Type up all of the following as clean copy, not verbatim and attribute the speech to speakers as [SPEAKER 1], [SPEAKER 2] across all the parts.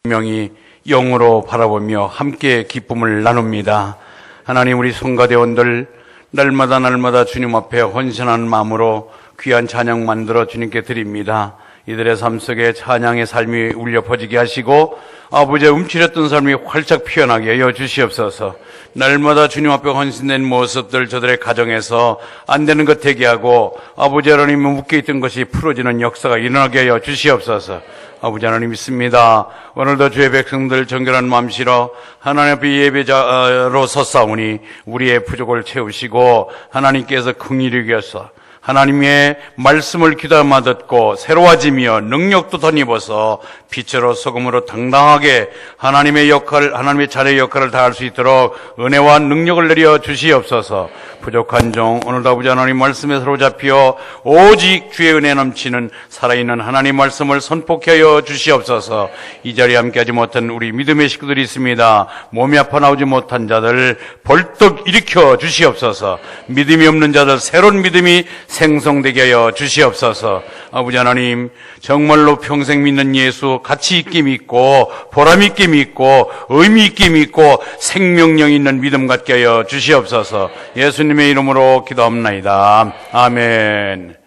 [SPEAKER 1] 명이 영으로 바라보며 함께 기쁨을 나눕니다. 하나님, 우리 성가대원들 날마다 주님 앞에 헌신하는 마음으로 귀한 찬양 만들어 주님께 드립니다. 이들의 삶 속에 찬양의 삶이 울려 퍼지게 하시고 아버지의 움츠렸던 삶이 활짝 피어나게 하여 주시옵소서. 날마다 주님 앞에 헌신된 모습들 저들의 가정에서 안 되는 것 되게 하고 아버지 하나님이 묶여있던 것이 풀어지는 역사가 일어나게 하여 주시옵소서. 아버지 하나님 믿습니다. 오늘도 주의 백성들 정결한 마음 실어 하나님 앞에 예배자로 섰사오니 우리의 부족을 채우시고 하나님께서 긍휼히 여기셔서 하나님의 말씀을 귀담아 듣고 새로워지며 능력도 덧입어서 빛으로 소금으로 당당하게 하나님의 역할, 하나님의 자녀의 역할을 다할 수 있도록 은혜와 능력을 내려 주시옵소서. 부족한 종 오늘도 아버지 하나님 말씀에 사로잡혀 오직 주의 은혜 넘치는 살아있는 하나님 말씀을 선포케 하여 주시옵소서. 이 자리에 함께하지 못한 우리 믿음의 식구들이 있습니다. 몸이 아파 나오지 못한 자들 벌떡 일으켜 주시옵소서. 믿음이 없는 자들 새로운 믿음이 생성되게 하여 주시옵소서. 아버지 하나님, 정말로 평생 믿는 예수 가치 있게 믿고 보람 있게 믿고 의미 있게 믿고 생명력 있는 믿음 갖게 하여 주시옵소서. 예수님의 이름으로 기도합나이다. 아멘.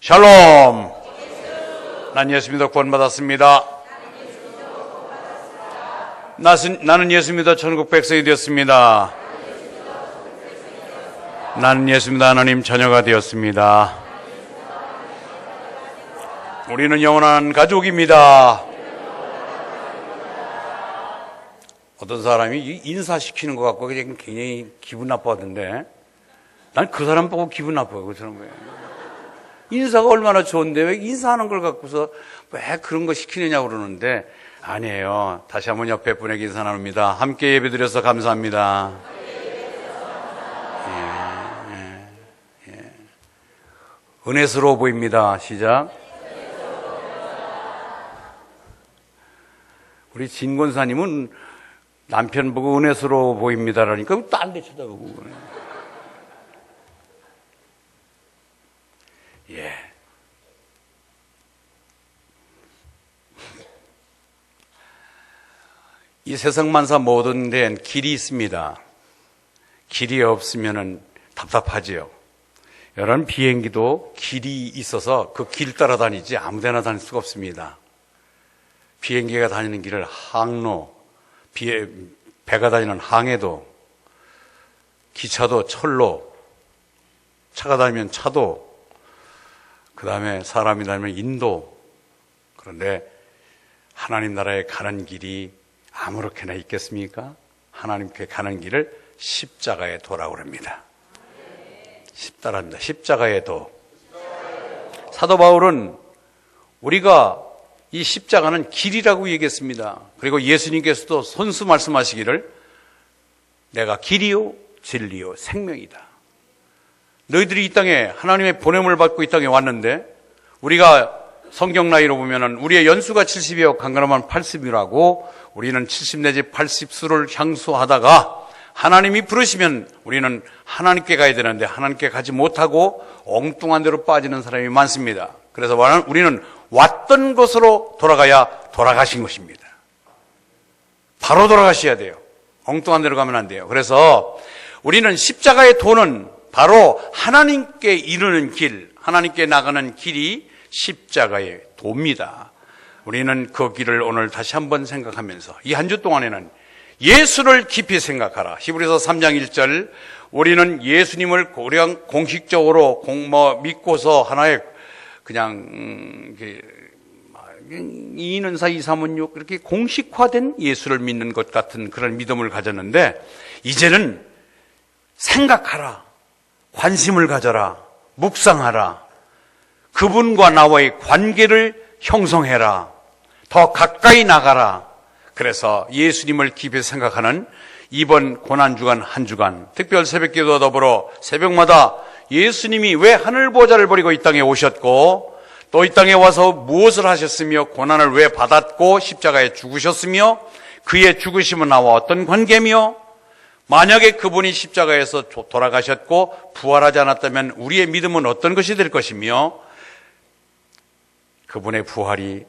[SPEAKER 1] 샬롬. 난 예수 믿어 구원받았습니다. 나는 예수 믿어 천국 백성이 되었습니다. 나는 예수 믿어 하나님 자녀가 되었습니다. 우리는 영원한 가족입니다. 어떤 사람이 인사시키는 것 같고 굉장히 기분 나빠하던데, 난 그 사람 보고 기분 나빠요. 그 사람 왜? 인사가 얼마나 좋은데 왜 인사하는 걸 갖고서 왜 그런 거 시키느냐고 그러는데, 아니에요. 다시 한번 옆에 분에게 인사 나눕니다. 함께 예배드려서 감사합니다. 은혜스러워 보입니다. 시작. 우리 진 권사님은 남편 보고 은혜스러워 보입니다라니까 딴 데 쳐다보고. 예. 이 세상 만사 모든 데엔 길이 있습니다. 길이 없으면은 답답하지요. 여러분, 비행기도 길이 있어서 그 길 따라 다니지 아무데나 다닐 수가 없습니다. 비행기가 다니는 길을 항로, 배가 다니는 항해도, 기차도 철로, 차가 다니면 차도, 그 다음에 사람이 다니면 인도. 그런데 하나님 나라에 가는 길이 아무렇게나 있겠습니까? 하나님께 가는 길을 십자가의 도라고 합니다. 십자가입니다. 십자가의 도. 사도 바울은 우리가 이 십자가는 길이라고 얘기했습니다. 그리고 예수님께서도 손수 말씀하시기를 내가 길이요 진리요 생명이다. 너희들이 이 땅에 하나님의 보냄을 받고 이 땅에 왔는데, 우리가 성경 나이로 보면은 우리의 연수가 70이요 강건하면 80이라고, 우리는 70 내지 80수를 향수하다가 하나님이 부르시면 우리는 하나님께 가야 되는데 하나님께 가지 못하고 엉뚱한 데로 빠지는 사람이 많습니다. 그래서 우리는 왔던 곳으로 돌아가신 것입니다. 바로 돌아가셔야 돼요. 엉뚱한 데로 가면 안 돼요. 그래서 우리는 십자가의 도는 바로 하나님께 이르는 길, 하나님께 나가는 길이 십자가의 도입니다. 우리는 그 길을 오늘 다시 한번 생각하면서 이 한 주 동안에는 예수를 깊이 생각하라. 히브리서 3장 1절, 우리는 예수님을 공식적으로 믿고서 하나의 그냥 2는 4, 2, 3은 6 이렇게 공식화된 예수를 믿는 것 같은 그런 믿음을 가졌는데, 이제는 생각하라, 관심을 가져라, 묵상하라, 그분과 나와의 관계를 형성해라, 더 가까이 나가라. 그래서 예수님을 깊이 생각하는 이번 고난주간 한 주간, 특별 새벽기도와 더불어 새벽마다 예수님이 왜 하늘보좌를 버리고 이 땅에 오셨고 또 이 땅에 와서 무엇을 하셨으며 고난을 왜 받았고 십자가에 죽으셨으며 그의 죽으심은 나와 어떤 관계며, 만약에 그분이 십자가에서 돌아가셨고 부활하지 않았다면 우리의 믿음은 어떤 것이 될 것이며, 그분의 부활이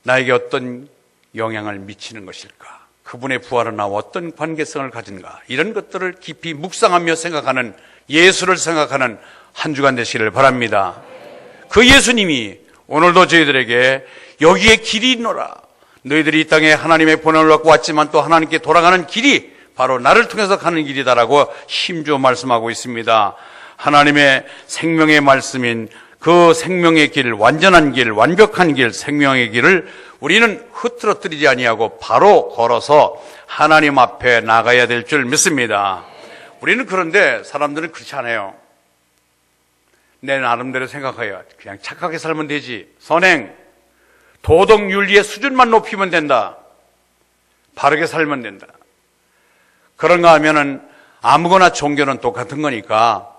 [SPEAKER 1] 나에게 어떤 영향을 미치는 것일까? 그분의 부활은 나와 어떤 관계성을 가진가? 이런 것들을 깊이 묵상하며 생각하는, 예수를 생각하는 한 주간 되시기를 바랍니다. 그 예수님이 오늘도 저희들에게 여기에 길이 있노라, 너희들이 이 땅에 하나님의 본원을 갖고 왔지만 또 하나님께 돌아가는 길이 바로 나를 통해서 가는 길이다라고 힘주어 말씀하고 있습니다. 하나님의 생명의 말씀인 그 생명의 길, 완전한 길, 완벽한 길, 생명의 길을 우리는 흐트러뜨리지 아니하고 바로 걸어서 하나님 앞에 나가야 될 줄 믿습니다. 우리는 그런데 사람들은 그렇지 않아요. 내 나름대로 생각해요. 그냥 착하게 살면 되지. 선행, 도덕 윤리의 수준만 높이면 된다. 바르게 살면 된다. 그런가 하면은 아무거나 종교는 똑같은 거니까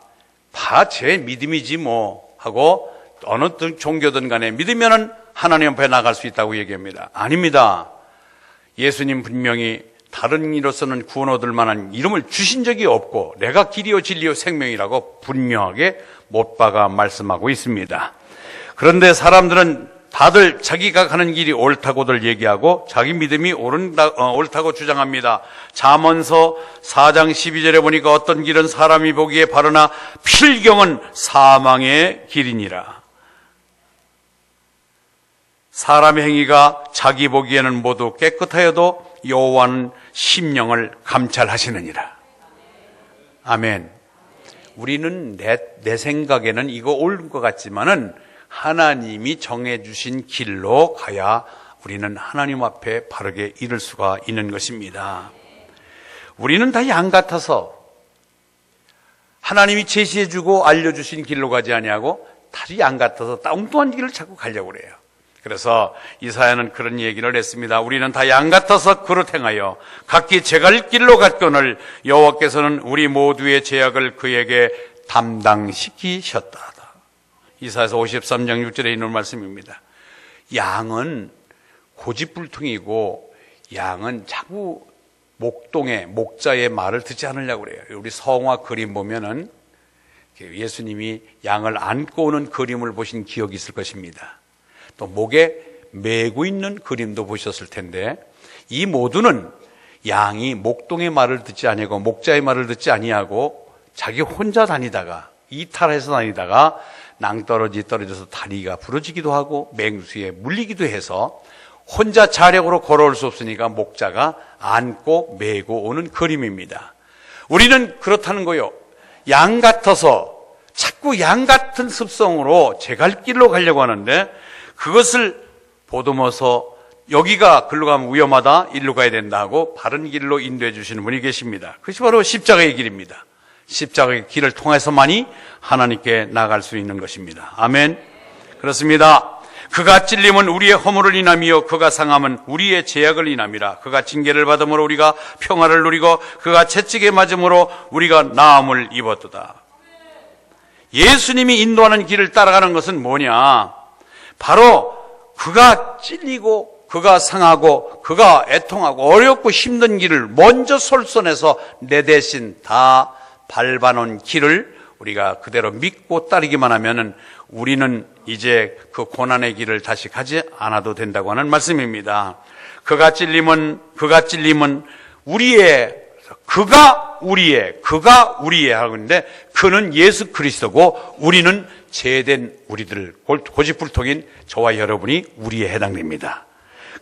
[SPEAKER 1] 다 제 믿음이지 뭐 하고 어느 종교든 간에 믿으면은 하나님 앞에 나갈 수 있다고 얘기합니다. 아닙니다. 예수님 분명히 다른 이로서는 구원 얻을 만한 이름을 주신 적이 없고 내가 길이요 진리요 생명이라고 분명하게 못 박아 말씀하고 있습니다. 그런데 사람들은 다들 자기가 가는 길이 옳다고들 얘기하고 자기 믿음이 옳다고 주장합니다. 잠언서 4장 12절에 보니까 어떤 길은 사람이 보기에 바르나 필경은 사망의 길이니라. 사람의 행위가 자기 보기에는 모두 깨끗하여도 여호와는 심령을 감찰하시느니라. 아멘. 우리는 내 생각에는 이거 옳은 것 같지만은 하나님이 정해주신 길로 가야 우리는 하나님 앞에 바르게 이를 수가 있는 것입니다. 우리는 다 양 같아서 하나님이 제시해주고 알려주신 길로 가지 아니하고 다리 양 같아서 엉뚱한 길을 자꾸 가려고 그래요. 그래서 이사야는 그런 얘기를 했습니다. 우리는 다 양 같아서 그릇 행하여 각기 제갈 길로 갔거늘 여호와께서는 우리 모두의 죄악을 그에게 담당시키셨다. 이사야서 53장 6절에 있는 말씀입니다. 양은 고집불통이고 양은 자꾸 목자의 말을 듣지 않으려고 그래요. 우리 성화 그림 보면은 예수님이 양을 안고 오는 그림을 보신 기억이 있을 것입니다. 또 목에 메고 있는 그림도 보셨을 텐데 이 모두는 양이 목동의 말을 듣지 아니하고 목자의 말을 듣지 아니하고 자기 혼자 다니다가 이탈해서 다니다가 낭떠러지 떨어져서 다리가 부러지기도 하고 맹수에 물리기도 해서 혼자 자력으로 걸어올 수 없으니까 목자가 안고 메고 오는 그림입니다. 우리는 그렇다는 거요. 양 같아서 자꾸 양 같은 습성으로 제 갈 길로 가려고 하는데 그것을 보듬어서 여기가 글로 가면 위험하다, 일로 가야 된다고 바른 길로 인도해 주시는 분이 계십니다. 그것이 바로 십자가의 길입니다. 십자가의 길을 통해서만이 하나님께 나갈 수 있는 것입니다. 아멘. 그렇습니다. 그가 찔림은 우리의 허물을 인함이요 그가 상함은 우리의 죄악을 인함이라. 그가 징계를 받음으로 우리가 평화를 누리고 그가 채찍에 맞음으로 우리가 나음을 입었도다. 예수님이 인도하는 길을 따라가는 것은 뭐냐? 바로 그가 찔리고 그가 상하고 그가 애통하고 어렵고 힘든 길을 먼저 솔선해서 내 대신 다 밟아놓은 길을 우리가 그대로 믿고 따르기만 하면은 우리는 이제 그 고난의 길을 다시 가지 않아도 된다고 하는 말씀입니다. 그가 찔림은 그가 우리의 하는데 그는 예수 그리스도고 우리는 죄된 우리들, 고집불통인 저와 여러분이 우리에 해당됩니다.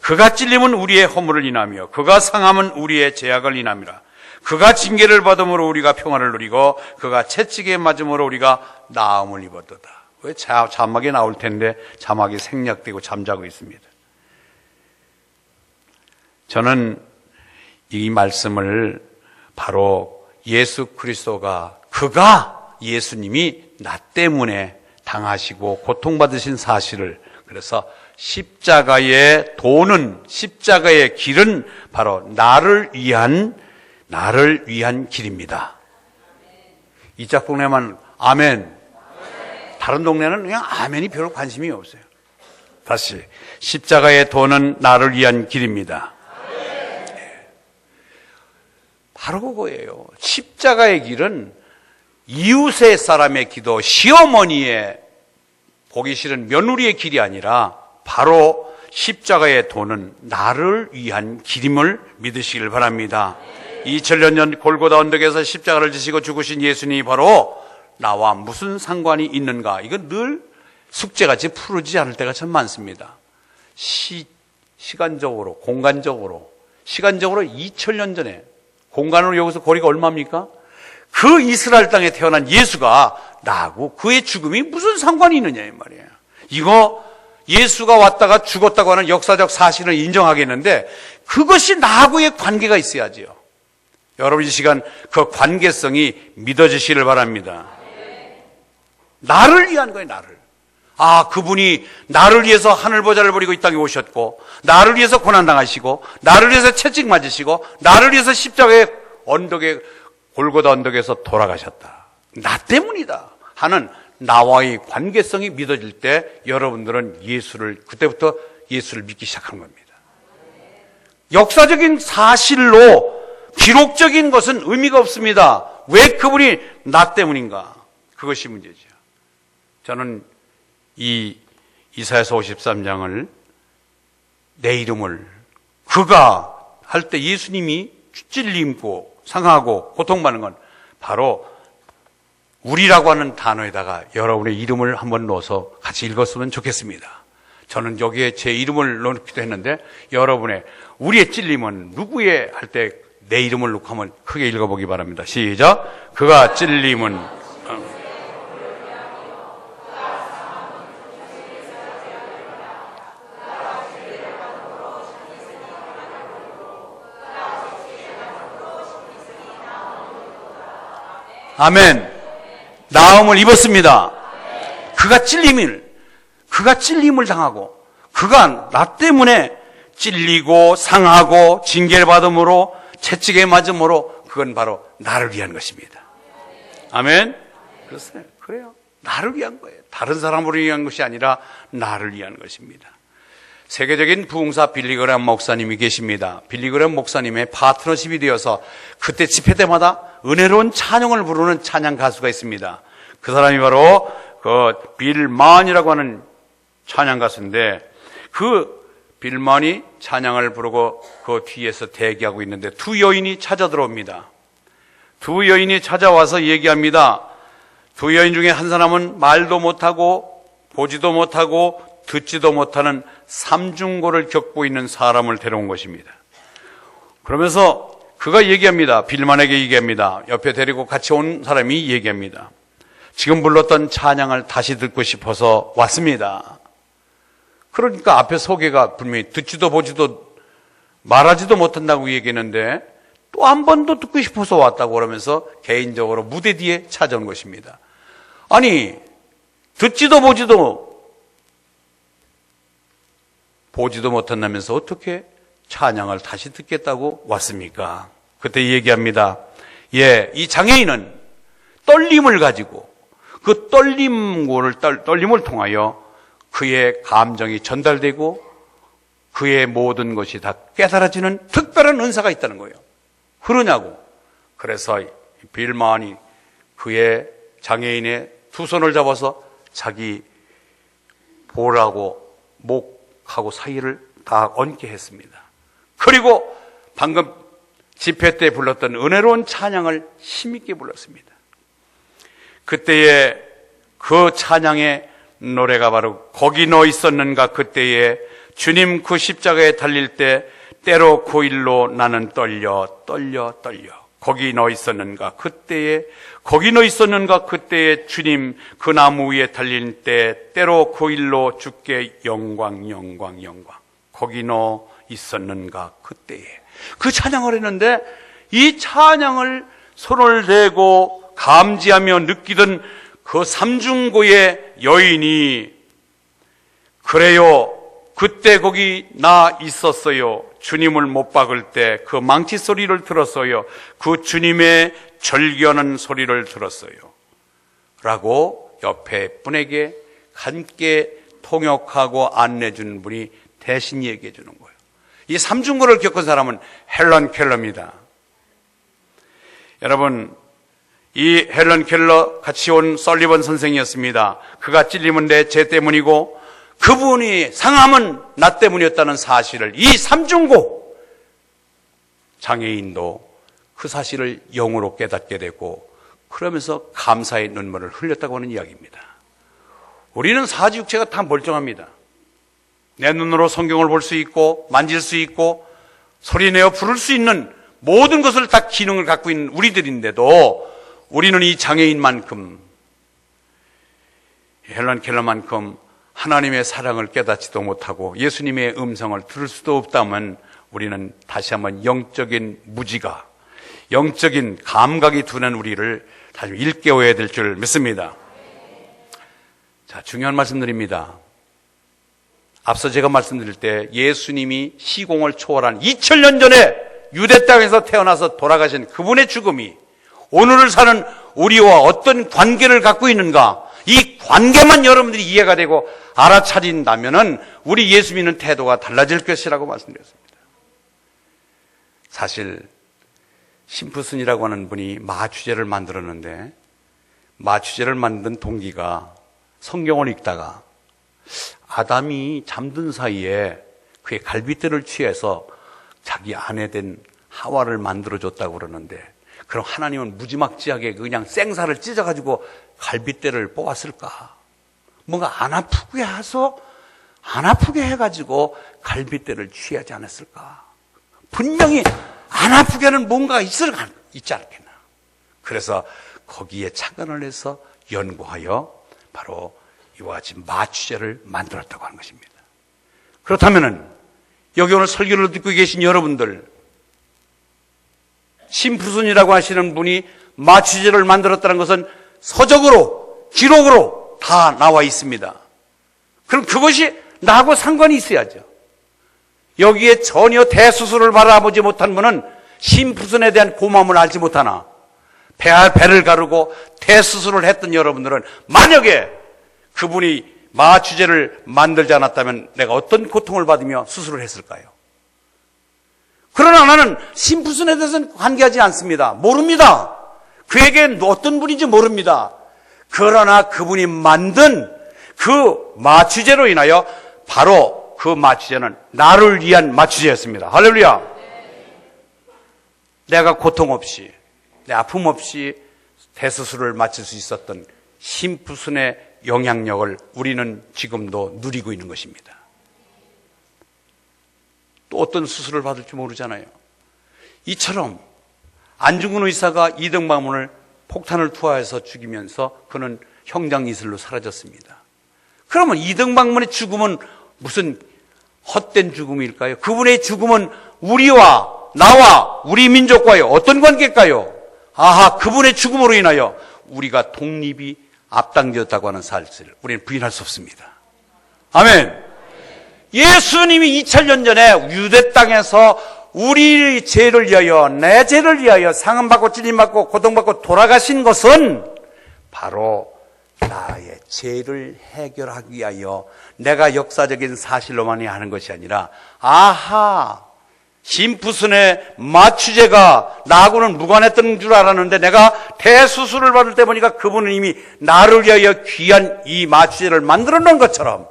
[SPEAKER 1] 그가 찔림은 우리의 허물을 인하며 그가 상함은 우리의 죄악을 인함이라. 그가 징계를 받음으로 우리가 평화를 누리고 그가 채찍에 맞음으로 우리가 나음을 입었도다. 왜 자막이 나올 텐데 자막이 생략되고 잠자고 있습니다. 저는 이 말씀을 바로 예수 그리스도가 그가 예수님이 나 때문에 당하시고 고통받으신 사실을, 그래서 십자가의 길은 바로 나를 위한 길입니다. 이 짝동네만 아멘. 다른 동네는 그냥 아멘이 별로 관심이 없어요. 다시 십자가의 도는 나를 위한 길입니다. 바로 그거예요. 십자가의 길은 이웃의 사람의 기도, 시어머니의 보기 싫은 며느리의 길이 아니라 바로 십자가의 도는 나를 위한 길임을 믿으시길 바랍니다. 2000년 전 골고다 언덕에서 십자가를 지시고 죽으신 예수님이 바로 나와 무슨 상관이 있는가? 이건 늘 숙제같이 풀어지지 않을 때가 참 많습니다. 시간적으로, 공간적으로, 시간적으로 2000년 전에, 공간으로 여기서 거리가 얼마입니까? 그 이스라엘 땅에 태어난 예수가 나하고 그의 죽음이 무슨 상관이 있느냐 이 말이에요. 이거 예수가 왔다가 죽었다고 하는 역사적 사실을 인정하겠는데 그것이 나하고의 관계가 있어야지요. 여러분 이 시간 그 관계성이 믿어지시길 바랍니다. 나를 위한 거예요, 나를. 그분이 나를 위해서 하늘보좌를 버리고 이 땅에 오셨고, 나를 위해서 고난당하시고, 나를 위해서 채찍 맞으시고, 나를 위해서 십자가의 언덕에, 골고다 언덕에서 돌아가셨다. 나 때문이다 하는 나와의 관계성이 믿어질 때 여러분들은 그때부터 예수를 믿기 시작한 겁니다. 역사적인 사실로 기록적인 것은 의미가 없습니다. 왜 그분이 나 때문인가? 그것이 문제죠. 저는 이 이사야서 53장을 내 이름을 그가 할 때 예수님이 찔림고 상하고 고통받는 건 바로 우리라고 하는 단어에다가 여러분의 이름을 한번 넣어서 같이 읽었으면 좋겠습니다. 저는 여기에 제 이름을 넣기도 했는데 여러분의 우리의 찔림은 누구의 할 때 내 이름을 넣고 한번 크게 읽어보기 바랍니다. 시작. 그가 찔림은 아멘. 나음을 입었습니다. 그가 찔림을 당하고 그가 나 때문에 찔리고 상하고 징계를 받음으로 채찍에 맞음으로 그건 바로 나를 위한 것입니다. 아멘. 그래요. 나를 위한 거예요. 다른 사람을 위한 것이 아니라 나를 위한 것입니다. 세계적인 부흥사 빌리그램 목사님이 계십니다. 빌리그램 목사님의 파트너십이 되어서 그때 집회 때마다 은혜로운 찬양을 부르는 찬양 가수가 있습니다. 그 사람이 바로 그 빌만이라고 하는 찬양 가수인데 그 빌만이 찬양을 부르고 그 뒤에서 대기하고 있는데 두 여인이 찾아 들어옵니다. 두 여인이 찾아와서 얘기합니다. 두 여인 중에 한 사람은 말도 못하고 보지도 못하고 듣지도 못하는 삼중고를 겪고 있는 사람을 데려온 것입니다. 그러면서 그가 얘기합니다. 빌만에게 얘기합니다. 옆에 데리고 같이 온 사람이 얘기합니다. 지금 불렀던 찬양을 다시 듣고 싶어서 왔습니다. 그러니까 앞에 소개가 분명히 듣지도 보지도 말하지도 못한다고 얘기했는데 또 한 번 더 듣고 싶어서 왔다고 그러면서 개인적으로 무대 뒤에 찾아온 것입니다. 아니 듣지도 보지도 못한다면서 어떻게 찬양을 다시 듣겠다고 왔습니까? 그때 얘기합니다. 이 장애인은 떨림을 가지고 그 떨림을 통하여 그의 감정이 전달되고 그의 모든 것이 다 깨달아지는 특별한 은사가 있다는 거예요. 그러냐고. 그래서 빌만이 그의 장애인의 두 손을 잡아서 자기 볼하고 목하고 사이를 다 얹게 했습니다. 그리고 방금 집회 때 불렀던 은혜로운 찬양을 힘있게 불렀습니다. 그때의 그 찬양의 노래가 바로 거기 너 있었는가 그때에 주님 그 십자가에 달릴 때 때로 그 일로 나는 떨려 거기 너 있었는가 그때에 거기 너 있었는가 그때에 주님 그 나무 위에 달릴 때 때로 그 일로 주께 영광 거기 너 있었는가 그때에 그 찬양을 했는데 이 찬양을 손을 대고 감지하며 느끼던 그 삼중고의 여인이 그래요 그때 거기 나 있었어요 주님을 못 박을 때 그 망치 소리를 들었어요 그 주님의 절규하는 소리를 들었어요 라고 옆에 분에게 함께 통역하고 안내해 주는 분이 대신 얘기해 주는 거예요. 이 삼중고를 겪은 사람은 헬런 켈러입니다. 여러분 이 헬런 켈러 같이 온 설리번 선생이었습니다. 그가 찔림은 내 죄 때문이고 그분이 상함은 나 때문이었다는 사실을 이 삼중고 장애인도 그 사실을 영으로 깨닫게 되고 그러면서 감사의 눈물을 흘렸다고 하는 이야기입니다. 우리는 사지육체가 다 멀쩡합니다. 내 눈으로 성경을 볼 수 있고 만질 수 있고 소리내어 부를 수 있는 모든 것을 다 기능을 갖고 있는 우리들인데도 우리는 이 장애인만큼 헬런 켈러만큼 하나님의 사랑을 깨닫지도 못하고 예수님의 음성을 들을 수도 없다면 우리는 다시 한번 영적인 무지가, 영적인 감각이 둔한 우리를 다시 일깨워야 될 줄 믿습니다. 자, 중요한 말씀드립니다. 앞서 제가 말씀드릴 때 예수님이 시공을 초월한 2000년 전에 유대 땅에서 태어나서 돌아가신 그분의 죽음이 오늘을 사는 우리와 어떤 관계를 갖고 있는가, 이 관계만 여러분들이 이해가 되고 알아차린다면은 우리 예수 믿는 태도가 달라질 것이라고 말씀드렸습니다. 사실 심프슨이라고 하는 분이 마취제를 만들었는데 마취제를 만든 동기가 성경을 읽다가 아담이 잠든 사이에 그의 갈빗대를 취해서 자기 아내 된 하와를 만들어줬다고 그러는데, 그럼 하나님은 무지막지하게 그냥 생사를 찢어가지고 갈빗대를 뽑았을까? 뭔가 안 아프게 해서, 안 아프게 해가지고 갈빗대를 취하지 않았을까? 분명히 안 아프게 하는 뭔가가 있지 않겠나? 그래서 거기에 착안을 해서 연구하여 바로 이와 같이 마취제를 만들었다고 하는 것입니다. 그렇다면은 여기 오늘 설교를 듣고 계신 여러분들, 심프슨이라고 하시는 분이 마취제를 만들었다는 것은 서적으로, 기록으로 다 나와 있습니다. 그럼 그것이 나하고 상관이 있어야죠. 여기에 전혀 대수술을 바라보지 못한 분은 심프슨에 대한 고마움을 알지 못하나, 배를 가르고 대수술을 했던 여러분들은 만약에 그분이 마취제를 만들지 않았다면 내가 어떤 고통을 받으며 수술을 했을까요? 그러나 나는 심프슨에 대해서는 관계하지 않습니다. 모릅니다. 그에게 어떤 분인지 모릅니다. 그러나 그분이 만든 그 마취제로 인하여 바로 그 마취제는 나를 위한 마취제였습니다. 할렐루야. 내가 고통 없이, 내 아픔 없이 대수술을 마칠 수 있었던 심프슨의 영향력을 우리는 지금도 누리고 있는 것입니다. 또 어떤 수술을 받을지 모르잖아요. 이처럼 안중근 의사가 이등방문을 폭탄을 투하해서 죽이면서 그는 형장 이슬로 사라졌습니다. 그러면 이등방문의 죽음은 무슨 헛된 죽음일까요? 그분의 죽음은 우리와 나와 우리 민족과의 어떤 관계일까요? 아하, 그분의 죽음으로 인하여 우리가 독립이 앞당겨졌다고 하는 사실을 우리는 부인할 수 없습니다. 아멘. 예수님이 2000년 전에 유대 땅에서 우리 죄를 위하여, 내 죄를 위하여 상함받고 찔림받고 고통받고 돌아가신 것은 바로 나의 죄를 해결하기 위하여 내가 역사적인 사실로만이 하는 것이 아니라, 아하, 심프슨의 마취제가 나하고는 무관했던 줄 알았는데 내가 대수술을 받을 때 보니까 그분은 이미 나를 위하여 귀한 이 마취제를 만들어 놓은 것처럼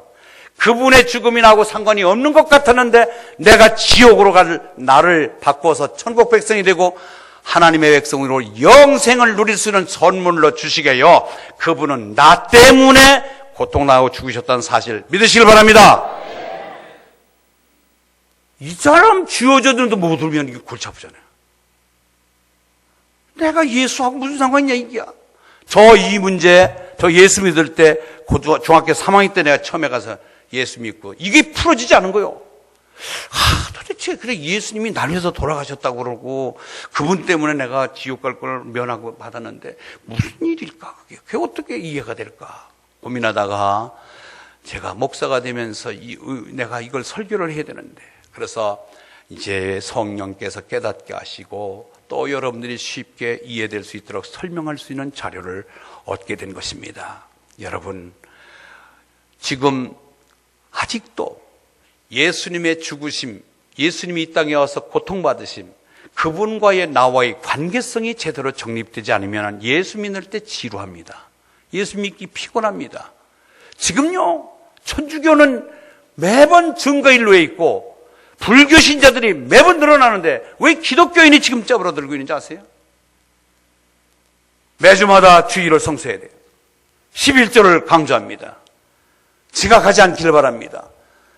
[SPEAKER 1] 그분의 죽음이 나하고 상관이 없는 것 같았는데 내가 지옥으로 갈 나를 바꿔서 천국 백성이 되고 하나님의 백성으로 영생을 누릴 수 있는 선물로 주시게 하여 그분은 나 때문에 고통당하고 죽으셨다는 사실 믿으시길 바랍니다. 이 사람 쥐어져도 못 울면 이게 골치 아프잖아요. 내가 예수하고 무슨 상관이냐 이게. 이 문제, 저 예수 믿을 때 중학교 3학년 때 내가 처음에 가서 예수 믿고 이게 풀어지지 않은 거예요. 도대체 그래 예수님이 날 위해서 돌아가셨다고 그러고 그분 때문에 내가 지옥 갈 걸 면하고 받았는데 무슨 일일까? 그게 어떻게 이해가 될까? 고민하다가 제가 목사가 되면서 내가 이걸 설교를 해야 되는데, 그래서 이제 성령께서 깨닫게 하시고 또 여러분들이 쉽게 이해될 수 있도록 설명할 수 있는 자료를 얻게 된 것입니다. 여러분, 지금 아직도 예수님의 죽으심, 예수님이 이 땅에 와서 고통받으심, 그분과의 나와의 관계성이 제대로 정립되지 않으면 예수 믿을 때 지루합니다. 예수 믿기 피곤합니다. 지금요, 천주교는 매번 증거인로에 있고 불교 신자들이 매번 늘어나는데 왜 기독교인이 지금 쩌부러들고 있는지 아세요? 매주마다 주일을 성수해야 돼요. 11조를 강조합니다. 지각하지 않기를 바랍니다.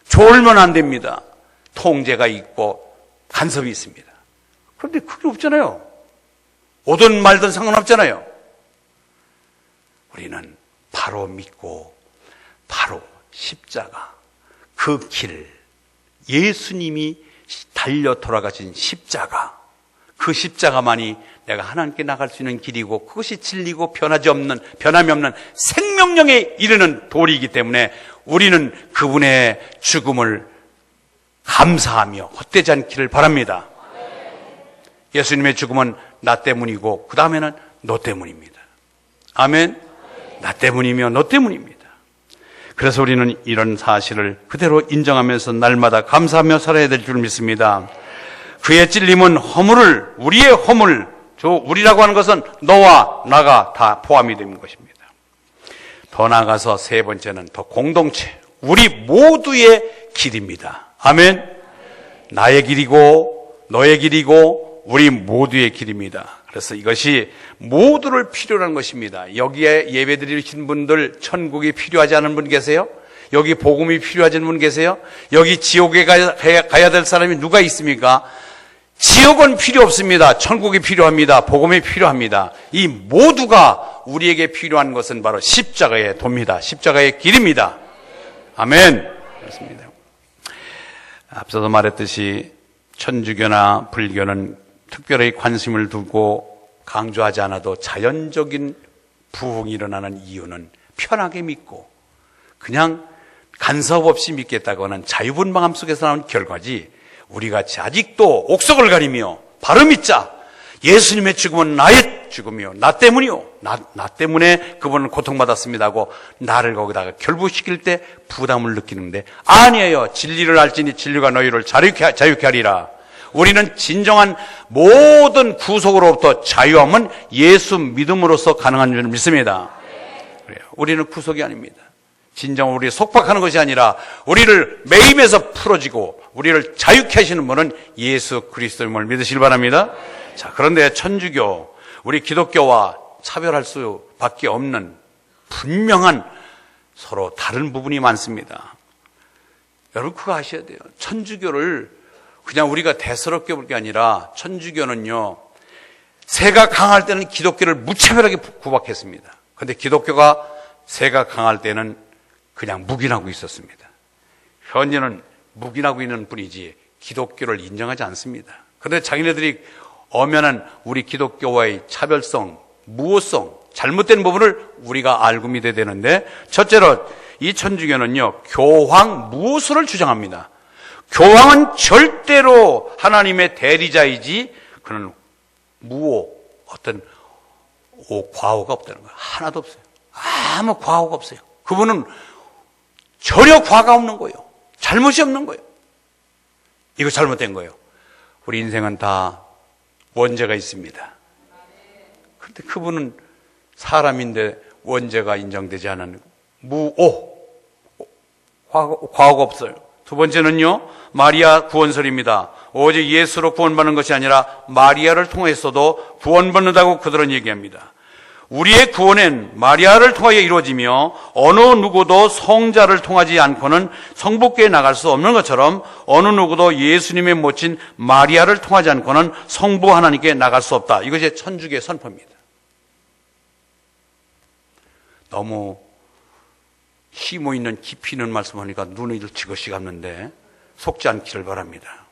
[SPEAKER 1] 졸면 안 됩니다. 통제가 있고 간섭이 있습니다. 그런데 그게 없잖아요. 오든 말든 상관없잖아요. 우리는 바로 믿고 바로 십자가, 그 길, 예수님이 달려 돌아가신 십자가, 그 십자가만이 내가 하나님께 나갈 수 있는 길이고 그것이 진리고 변함이 없는 생명력에 이르는 도리이기 때문에 우리는 그분의 죽음을 감사하며 헛되지 않기를 바랍니다. 예수님의 죽음은 나 때문이고 그 다음에는 너 때문입니다. 아멘. 나 때문이며 너 때문입니다. 그래서 우리는 이런 사실을 그대로 인정하면서 날마다 감사하며 살아야 될 줄 믿습니다. 그의 찔림은 허물을, 우리의 허물, 우리라고 하는 것은 너와 나가 다 포함이 되는 것입니다. 더 나아가서 세 번째는 더 공동체, 우리 모두의 길입니다. 아멘. 나의 길이고 너의 길이고 우리 모두의 길입니다. 그래서 이것이 모두를 필요로 하는 것입니다. 여기에 예배드리신 분들 천국이 필요하지 않은 분 계세요? 여기 복음이 필요하지 않은 분 계세요? 여기 지옥에 가야 될 사람이 누가 있습니까? 지옥은 필요 없습니다. 천국이 필요합니다. 복음이 필요합니다. 이 모두가 우리에게 필요한 것은 바로 십자가의 도입니다. 십자가의 길입니다. 아멘. 그렇습니다. 앞서도 말했듯이 천주교나 불교는 특별히 관심을 두고 강조하지 않아도 자연적인 부흥이 일어나는 이유는 편하게 믿고 그냥 간섭 없이 믿겠다고 하는 자유분방함 속에서 나온 결과지, 우리같이 아직도 옥석을 가리며 바로 믿자, 예수님의 죽음은 나의 죽음이요, 나 때문이요, 나 때문에 그분은 고통받았습니다 하고 나를 거기다가 결부시킬 때 부담을 느끼는데, 아니에요. 진리를 알지니 진리가 너희를 자유케 하리라. 우리는 진정한 모든 구속으로부터 자유함은 예수 믿음으로써 가능한 줄 믿습니다. 그래요. 우리는 구속이 아닙니다. 진정 우리 속박하는 것이 아니라 우리를 매임에서 풀어지고 우리를 자유케 하시는 분은 예수 그리스도임을 믿으시길 바랍니다. 자, 그런데 천주교, 우리 기독교와 차별할 수밖에 없는 분명한 서로 다른 부분이 많습니다. 여러분 그거 아셔야 돼요. 천주교를 그냥 우리가 대수롭게 볼 게 아니라 천주교는요, 세가 강할 때는 기독교를 무차별하게 구박했습니다. 그런데 기독교가 세가 강할 때는 그냥 묵인하고 있었습니다. 현재는 묵인하고 있는 뿐이지 기독교를 인정하지 않습니다. 그런데 자기네들이 엄연한 우리 기독교와의 차별성, 무호성, 잘못된 부분을 우리가 알고 믿어야 되는데, 첫째로 이 천주교는요, 교황 무호수를 주장합니다. 교황은 절대로 하나님의 대리자이지 그는 무호, 어떤 과오가 없다는 거예요. 하나도 없어요. 아무 과오가 없어요. 그분은 전혀 과가 없는 거예요. 잘못이 없는 거예요. 이거 잘못된 거예요. 우리 인생은 다 원죄가 있습니다. 그런데 그분은 사람인데 원죄가 인정되지 않은 무오, 과오가 없어요. 두 번째는요, 마리아 구원설입니다. 오직 예수로 구원받는 것이 아니라 마리아를 통해서도 구원받는다고 그들은 얘기합니다. 우리의 구원은 마리아를 통하여 이루어지며 어느 누구도 성자를 통하지 않고는 성부께에 나갈 수 없는 것처럼 어느 누구도 예수님의 모친 마리아를 통하지 않고는 성부 하나님께 나갈 수 없다. 이것이 천주교의 선포입니다. 너무 힘이 있는 깊이 있는 말씀하니까 눈을 지그시 감는데 속지 않기를 바랍니다.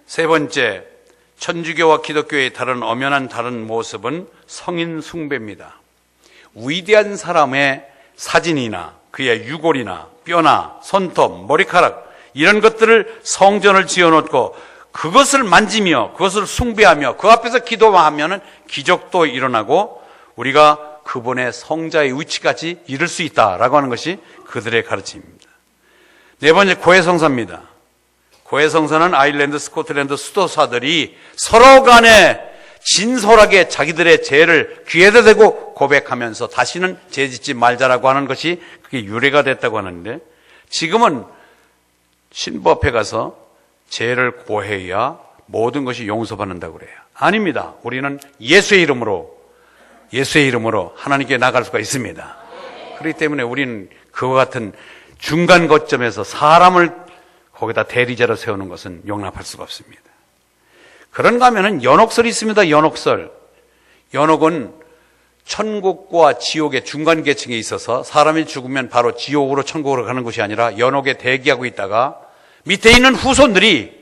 [SPEAKER 1] 세 번째, 천주교와 기독교의 다른 엄연한 다른 모습은 성인 숭배입니다. 위대한 사람의 사진이나 그의 유골이나 뼈나 손톱, 머리카락 이런 것들을 성전을 지어놓고 그것을 만지며 그것을 숭배하며 그 앞에서 기도하면 기적도 일어나고 우리가 그분의 성자의 위치까지 이룰 수 있다라고 하는 것이 그들의 가르침입니다. 네 번째, 고해성사입니다. 고해성사는 아일랜드, 스코틀랜드 수도사들이 서로 간에 진솔하게 자기들의 죄를 귀에다 대고 고백하면서 다시는 죄 짓지 말자라고 하는 것이 그게 유래가 됐다고 하는데, 지금은 신부 앞에 가서 죄를 고해야 모든 것이 용서받는다고 그래요. 아닙니다. 우리는 예수의 이름으로 하나님께 나갈 수가 있습니다. 그렇기 때문에 우리는 그와 같은 중간 거점에서 사람을 거기다 대리자로 세우는 것은 용납할 수가 없습니다. 그런가 하면은 연옥설이 있습니다. 연옥설. 연옥은 천국과 지옥의 중간 계층에 있어서 사람이 죽으면 바로 지옥으로 천국으로 가는 것이 아니라 연옥에 대기하고 있다가 밑에 있는 후손들이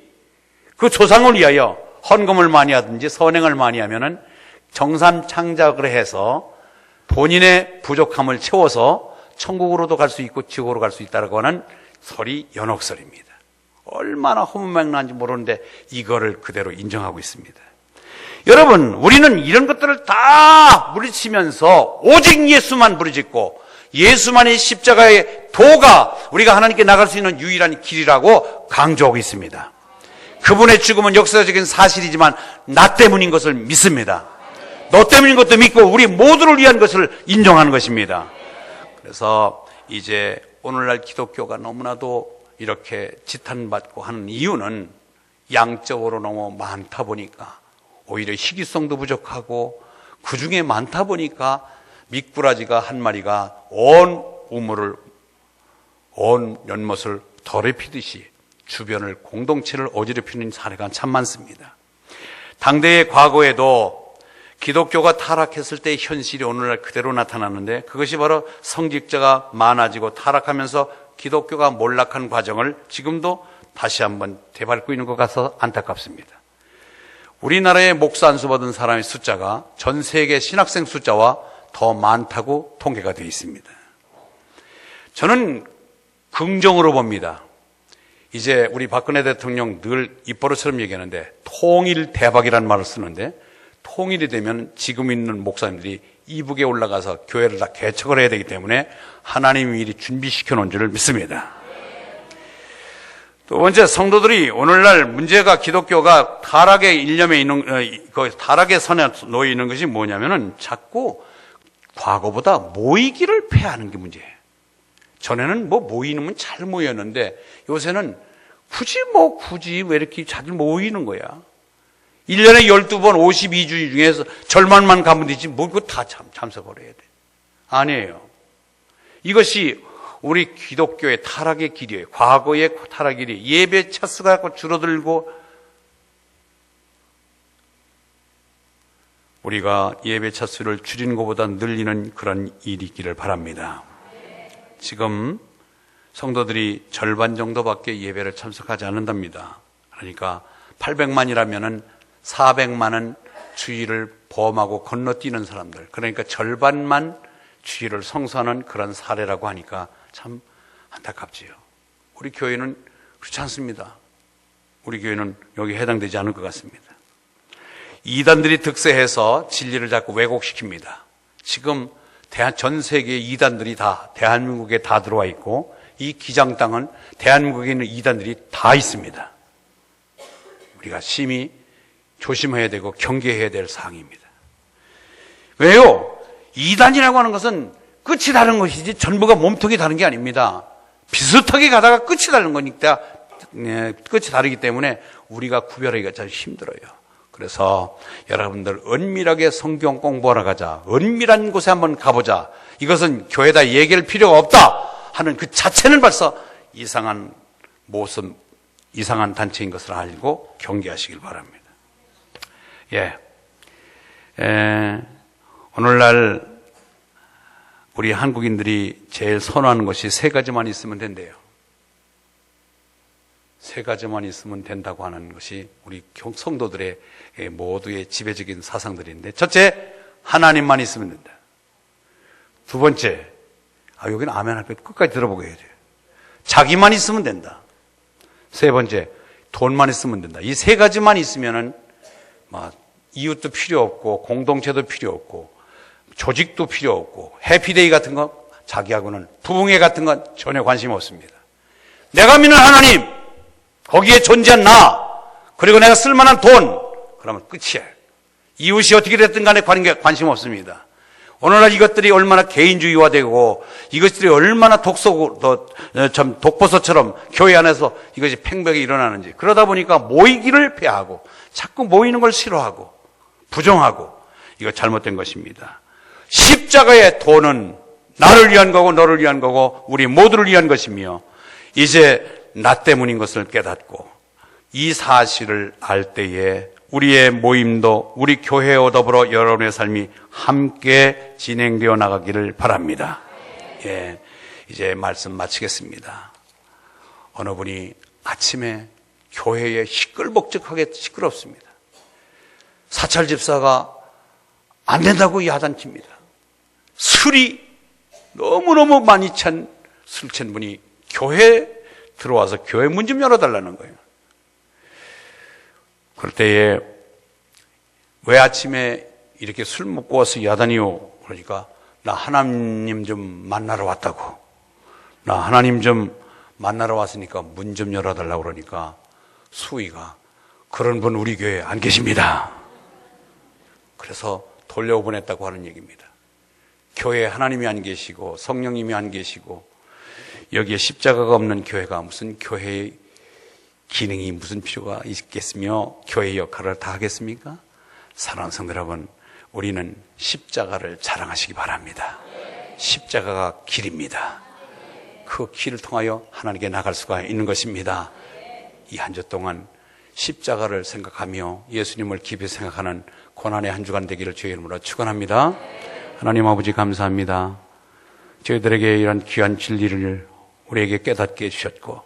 [SPEAKER 1] 그 조상을 위하여 헌금을 많이 하든지 선행을 많이 하면은 정산창작을 해서 본인의 부족함을 채워서 천국으로도 갈 수 있고 지옥으로 갈 수 있다고 하는 설이 연옥설입니다. 얼마나 허무맹랑한지 모르는데 이거를 그대로 인정하고 있습니다. 여러분, 우리는 이런 것들을 다 부딪히면서 오직 예수만 부르짖고 예수만이 십자가의 도가 우리가 하나님께 나갈 수 있는 유일한 길이라고 강조하고 있습니다. 그분의 죽음은 역사적인 사실이지만 나 때문인 것을 믿습니다. 너 때문인 것도 믿고 우리 모두를 위한 것을 인정하는 것입니다. 그래서 이제 오늘날 기독교가 너무나도 이렇게 지탄받고 하는 이유는 양적으로 너무 많다 보니까 오히려 희귀성도 부족하고 그 중에 많다 보니까 미꾸라지가 한 마리가 온 연못을 더럽히듯이 주변을 공동체를 어지럽히는 사례가 참 많습니다. 당대의 과거에도 기독교가 타락했을 때의 현실이 오늘날 그대로 나타났는데 그것이 바로 성직자가 많아지고 타락하면서 기독교가 몰락한 과정을 지금도 다시 한번 되밟고 있는 것 같아서 안타깝습니다. 우리나라에 목사 안수 받은 사람의 숫자가 전 세계 신학생 숫자와 더 많다고 통계가 되어 있습니다. 저는 긍정으로 봅니다. 이제 우리 박근혜 대통령 늘 입버릇처럼 얘기하는데 통일 대박이라는 말을 쓰는데 통일이 되면 지금 있는 목사님들이 이북에 올라가서 교회를 다 개척을 해야 되기 때문에 하나님이 미리 준비시켜 놓은 줄을 믿습니다. 두 번째, 성도들이 오늘날 문제가 기독교가 타락의 일념에 있는, 타락의 선에 놓여 있는 것이 뭐냐면은 자꾸 과거보다 모이기를 폐하는 게 문제예요. 전에는 모이면 잘 모였는데 요새는 굳이 왜 이렇게 잘 모이는 거야? 1년에 12번 52주 중에서 절반만 가면 되지 그거 다 참석을 해야 돼. 아니에요. 이것이 우리 기독교의 타락의 길이에요. 과거의 타락의 길이. 예배 차수가 줄어들고 우리가 예배 차수를 줄이는 것보다 늘리는 그런 일이 있기를 바랍니다. 지금 성도들이 절반 정도밖에 예배를 참석하지 않는답니다. 그러니까 800만이라면은 400만은 주일을 범하고 건너뛰는 사람들, 그러니까 절반만 주일을 성수하는 그런 사례라고 하니까 참 안타깝지요. 우리 교회는 그렇지 않습니다. 우리 교회는 여기 해당되지 않을 것 같습니다. 이단들이 득세해서 진리를 자꾸 왜곡시킵니다. 지금 전 세계의 이단들이 다 대한민국에 다 들어와 있고 이 기장 땅은 대한민국에 있는 이단들이 다 있습니다. 우리가 심히 조심해야 되고 경계해야 될 사항입니다. 왜요? 이단이라고 하는 것은 끝이 다른 것이지 전부가 몸통이 다른 게 아닙니다. 비슷하게 가다가 끝이 다른 거니까 끝이 다르기 때문에 우리가 구별하기가 참 힘들어요. 그래서 여러분들 은밀하게 성경 공부하러 가자. 은밀한 곳에 한번 가보자. 이것은 교회에다 얘기할 필요가 없다 하는 그 자체는 벌써 이상한 모습, 이상한 단체인 것을 알고 경계하시길 바랍니다. 오늘날 우리 한국인들이 제일 선호하는 것이 세 가지만 있으면 된대요. 세 가지만 있으면 된다고 하는 것이 우리 성도들의 모두의 지배적인 사상들인데, 첫째, 하나님만 있으면 된다. 두 번째, 여기는 아멘 할 때 끝까지 들어보고 해야 돼요. 자기만 있으면 된다. 세 번째, 돈만 있으면 된다. 이 세 가지만 있으면은 이웃도 필요 없고 공동체도 필요 없고 조직도 필요 없고 해피데이 같은 거, 자기하고는 부흥회 같은 건 전혀 관심 없습니다. 내가 믿는 하나님, 거기에 존재한 나, 그리고 내가 쓸만한 돈, 그러면 끝이야. 이웃이 어떻게 됐든 간에 관심 없습니다. 오늘날 이것들이 얼마나 개인주의화되고 이것들이 얼마나 독버섯처럼 교회 안에서 이것이 팽배하게 일어나는지, 그러다 보니까 모이기를 폐하고 자꾸 모이는 걸 싫어하고 부정하고, 이거 잘못된 것입니다. 십자가의 도는 나를 위한 거고 너를 위한 거고 우리 모두를 위한 것이며, 이제 나 때문인 것을 깨닫고 이 사실을 알 때에 우리의 모임도 우리 교회와 더불어 여러분의 삶이 함께 진행되어 나가기를 바랍니다. 예, 이제 말씀 마치겠습니다. 어느 분이 아침에 교회에 시끌벅적하게 시끄럽습니다. 사찰 집사가 안 된다고 야단칩니다. 술이 너무너무 많이 찬 술 취한 분이 교회에 들어와서 교회 문 좀 열어달라는 거예요. 그럴 때에 왜 아침에 이렇게 술 먹고 와서 야단이요? 그러니까 나 하나님 좀 만나러 왔다고. 나 하나님 좀 만나러 왔으니까 문 좀 열어달라고. 그러니까 수위가 그런 분 우리 교회에 안 계십니다. 그래서 돌려보냈다고 하는 얘기입니다. 교회에 하나님이 안 계시고 성령님이 안 계시고 여기에 십자가가 없는 교회가 무슨 교회의 기능이 무슨 필요가 있겠으며 교회의 역할을 다 하겠습니까? 사랑하는 성도 여러분, 우리는 십자가를 자랑하시기 바랍니다. 십자가가 길입니다. 그 길을 통하여 하나님께 나갈 수가 있는 것입니다. 이 한 주 동안 십자가를 생각하며 예수님을 깊이 생각하는 고난의 한 주간 되기를 주의 이름으로 축원합니다. 하나님 아버지 감사합니다. 저희들에게 이런 귀한 진리를 우리에게 깨닫게 해주셨고